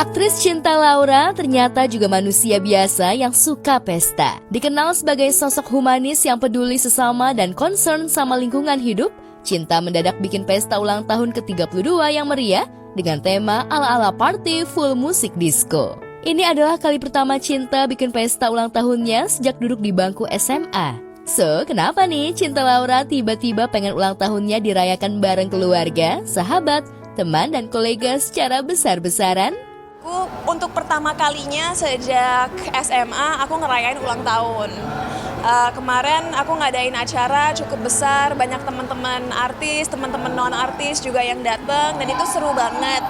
Aktris Cinta Laura ternyata juga manusia biasa yang suka pesta. Dikenal sebagai sosok humanis yang peduli sesama dan concern sama lingkungan hidup, Cinta mendadak bikin pesta ulang tahun ke-32 yang meriah dengan tema ala-ala party full musik disco. Ini adalah kali pertama Cinta bikin pesta ulang tahunnya sejak duduk di bangku SMA. So, kenapa nih Cinta Laura tiba-tiba pengen ulang tahunnya dirayakan bareng keluarga, sahabat, teman, dan kolega secara besar-besaran? Untuk pertama kalinya sejak SMA aku ngerayain ulang tahun. Kemarin aku ngadain acara cukup besar, banyak teman-teman artis, teman-teman non-artis juga yang datang, dan itu seru banget.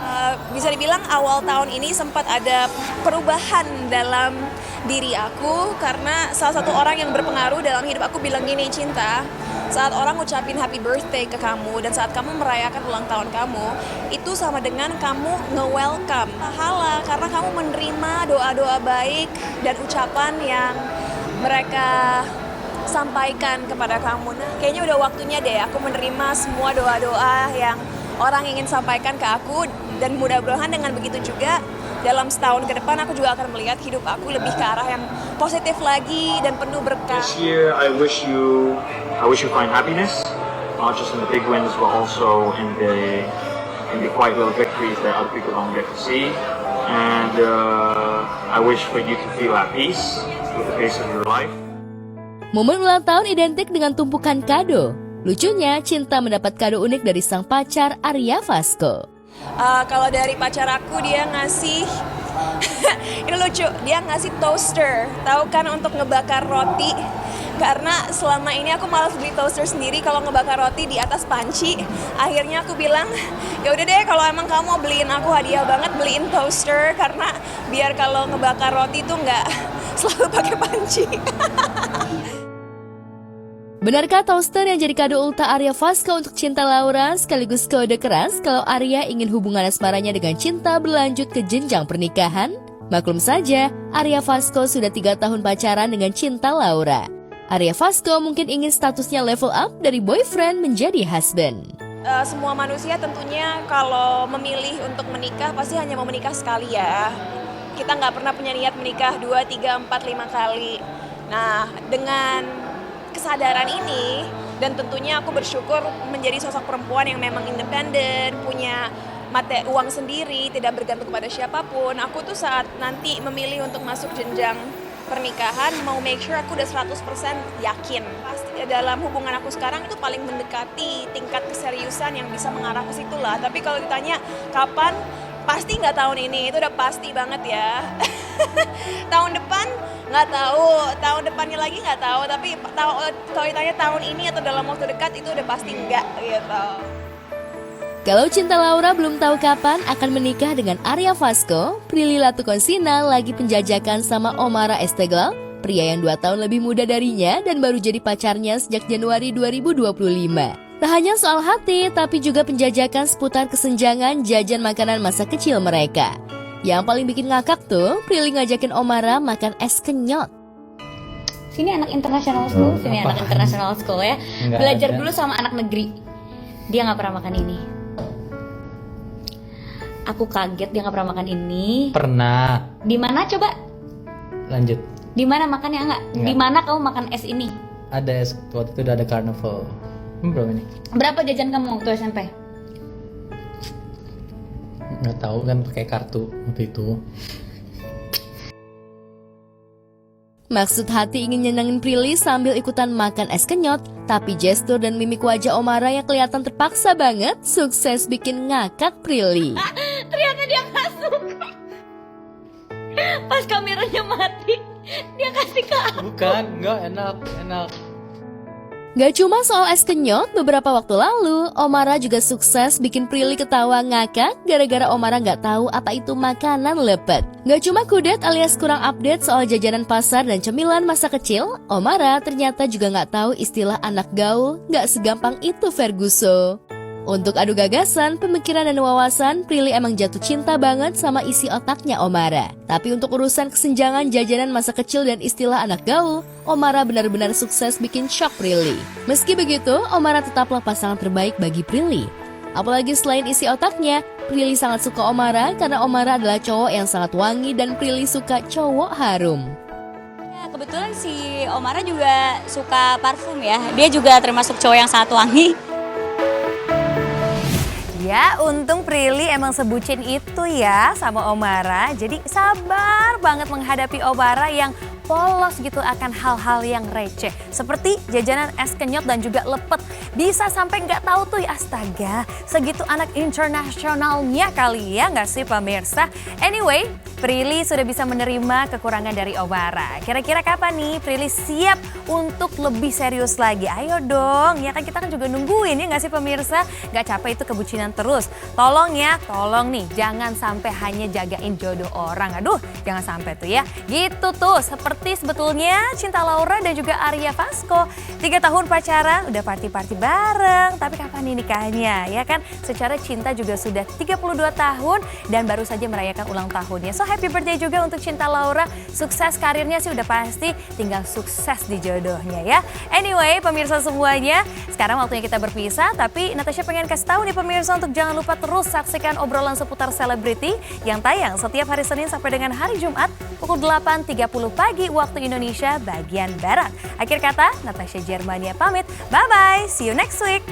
Bisa dibilang awal tahun ini sempat ada perubahan dalam diri aku karena salah satu orang yang berpengaruh dalam hidup aku bilang gini, Cinta, saat orang ngucapin happy birthday ke kamu dan saat kamu merayakan ulang tahun kamu, itu sama dengan kamu nge-welcome pahala karena kamu menerima doa-doa baik dan ucapan yang mereka sampaikan kepada kamu. Nah, kayaknya udah waktunya deh aku menerima semua doa-doa yang orang ingin sampaikan ke aku, dan mudah-mudahan dengan begitu juga dalam setahun ke depan aku juga akan melihat hidup aku lebih ke arah yang positif lagi dan penuh berkah. This year I wish you find happiness, not just in the big wins but also in the quiet little victories that other people don't get to see. And I wish for you to feel at peace with the pace of your life. Momen ulang tahun identik dengan tumpukan kado. Lucunya, Cinta mendapat kado unik dari sang pacar Arya Fasco. Kalau dari pacar aku, dia ngasih ini lucu, dia ngasih toaster, tahu kan, untuk ngebakar roti. Karena selama ini aku malas beli toaster sendiri kalau ngebakar roti di atas panci. Akhirnya aku bilang, ya udah deh, kalau emang kamu mau beliin aku hadiah banget, beliin toaster, karena biar kalau ngebakar roti tuh nggak selalu pakai panci. Benarkah toaster yang jadi kado ulta Arya Fasco untuk Cinta Laura sekaligus kode keras kalau Arya ingin hubungan asmaranya dengan Cinta berlanjut ke jenjang pernikahan? Maklum saja, Arya Fasco sudah 3 tahun pacaran dengan Cinta Laura. Arya Fasco mungkin ingin statusnya level up dari boyfriend menjadi husband. Semua manusia tentunya kalau memilih untuk menikah pasti hanya mau menikah sekali ya. Kita nggak pernah punya niat menikah 2, 3, 4, 5 kali. Nah, dengan kesadaran ini, dan tentunya aku bersyukur menjadi sosok perempuan yang memang independen, punya uang sendiri, tidak bergantung kepada siapapun. Aku tuh saat nanti memilih untuk masuk jenjang pernikahan, mau make sure aku udah 100% yakin. Pasti dalam hubungan aku sekarang itu paling mendekati tingkat keseriusan yang bisa mengarah ke situ lah. Tapi kalau ditanya kapan, pasti nggak tahun ini, itu udah pasti banget ya. Tahun depan nggak tahu, tahun depannya lagi nggak tahu, tapi kalau ditanya tahun ini atau dalam waktu dekat itu udah pasti enggak gitu. Kalau Cinta Laura belum tahu kapan akan menikah dengan Arya Fasco, Prilly Latukonsina lagi penjajakan sama Omara Esteglal, pria yang 2 tahun lebih muda darinya dan baru jadi pacarnya sejak Januari 2025. Tak hanya soal hati, tapi juga penjajakan seputar kesenjangan jajan makanan masa kecil mereka. Yang paling bikin ngakak tuh, Prilly ngajakin Omara makan es kenyot. Sini anak international school, anak international school ya. Enggak belajar ada. Dulu sama anak negeri. Dia nggak pernah makan ini. Aku kaget dia nggak pernah makan ini. Pernah. Di mana coba? Lanjut. Di mana makannya enggak? Di mana kamu makan es ini? Ada es, waktu itu udah ada karnaval. Berapa ini? Berapa jajan kamu waktu SMP? Nggak tahu kan, pakai kartu waktu itu. Maksud hati ingin nyenengin Prilly sambil ikutan makan es kenyot, tapi gestur dan mimik wajah Omara yang kelihatan terpaksa banget sukses bikin ngakak Prilly. Ternyata dia nggak suka. Pas kameranya mati, dia kasih ke aku. Bukan, nggak enak. Gak cuma soal es kenyot, beberapa waktu lalu, Omara juga sukses bikin Prilly ketawa ngakak gara-gara Omara gak tahu apa itu makanan lepet. Gak cuma kudet alias kurang update soal jajanan pasar dan cemilan masa kecil, Omara ternyata juga gak tahu istilah anak gaul gak segampang itu Ferguso. Untuk adu gagasan, pemikiran dan wawasan, Prilly emang jatuh cinta banget sama isi otaknya Omara. Tapi untuk urusan kesenjangan jajanan masa kecil dan istilah anak gaul, Omara benar-benar sukses bikin shock Prilly. Meski begitu, Omara tetaplah pasangan terbaik bagi Prilly. Apalagi selain isi otaknya, Prilly sangat suka Omara karena Omara adalah cowok yang sangat wangi dan Prilly suka cowok harum. Ya, kebetulan si Omara juga suka parfum ya. Dia juga termasuk cowok yang sangat wangi. Ya, untung Prilly emang sebucin itu ya sama Omara. Jadi sabar banget menghadapi Omara yang polos gitu akan hal-hal yang receh. Seperti jajanan es kenyot dan juga lepet. Bisa sampai nggak tahu tuh, astaga, segitu anak internasionalnya kali ya nggak sih pemirsa? Anyway, Prilly sudah bisa menerima kekurangan dari Omara. Kira-kira kapan nih Prilly siap untuk lebih serius lagi? Ayo dong, ya kan kita kan juga nungguin ya nggak sih pemirsa? Nggak capek itu kebucinan terus. Tolong ya, tolong nih, jangan sampai hanya jagain jodoh orang. Aduh, jangan sampai tuh ya. Gitu tuh, seperti sebetulnya Cinta Laura dan juga Arya Fasco. 3 tahun pacaran, udah party-party bareng. Tapi kapan nih nikahnya? Ya kan, secara cinta juga sudah 32 tahun dan baru saja merayakan ulang tahunnya. So happy birthday juga untuk Cinta Laura. Sukses karirnya sih udah pasti, tinggal sukses di jodohnya ya. Anyway, pemirsa semuanya, sekarang waktunya kita berpisah. Tapi Natasha pengen kasih tahu nih pemirsa untuk jangan lupa terus saksikan obrolan seputar selebriti yang tayang setiap hari Senin sampai dengan hari Jumat pukul 8.30 pagi waktu Indonesia bagian Barat. Akhir kata, Natasha Germania pamit. Bye-bye, see you next week.